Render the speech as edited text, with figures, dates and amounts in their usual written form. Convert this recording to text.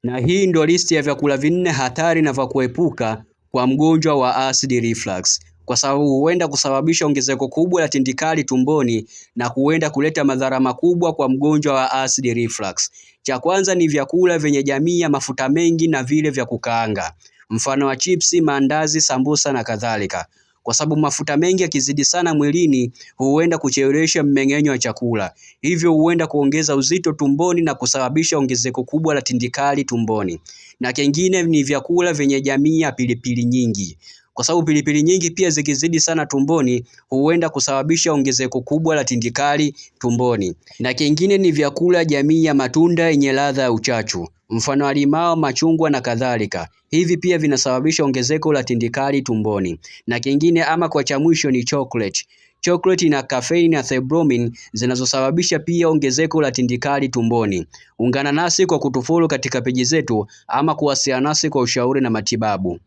Na hii ndo listi ya vyakula vinne hatari na vya kuepuka kwa mgonjwa wa acid reflux, kwa sababu huenda kusababisha ongezeko kubwa la tindikali tumboni na huenda kuleta madhara makubwa kwa mgonjwa wa acid reflux. Cha kwanza ni vyakula vyenye jamii ya mafuta mengi na vile vya kukaanga, mfano wa chipsi, maandazi, sambusa na kadhalika, kwa sababu mafuta mengi yakizidi sana mwilini huenda kuchelewesha mmeng'enyo wa chakula, hivyo huenda kuongeza uzito tumboni na kusababisha ongezeko kubwa la tindikali tumboni. Na kingine ni vyakula vyenye jamii ya pilipili nyingi, kwa sababu pilipili nyingi pia zikizidi sana tumboni huenda kusababisha ongezeko kubwa la tindikali tumboni. Na kingine ni vyakula jamii ya matunda yenye ladha ya uchachu, mfano wa limao, machungwa na kadhalika. Hivi pia vinasababisha ongezeko la tindikali tumboni. Na kingine ama kwa cha mwisho ni chocolate. Chocolate ina caffeine na theobromine zinazosababisha pia ongezeko la tindikali tumboni. Ungana nasi kwa kutufollow katika peji zetu ama kuwasiliana nasi kwa ushauri na matibabu.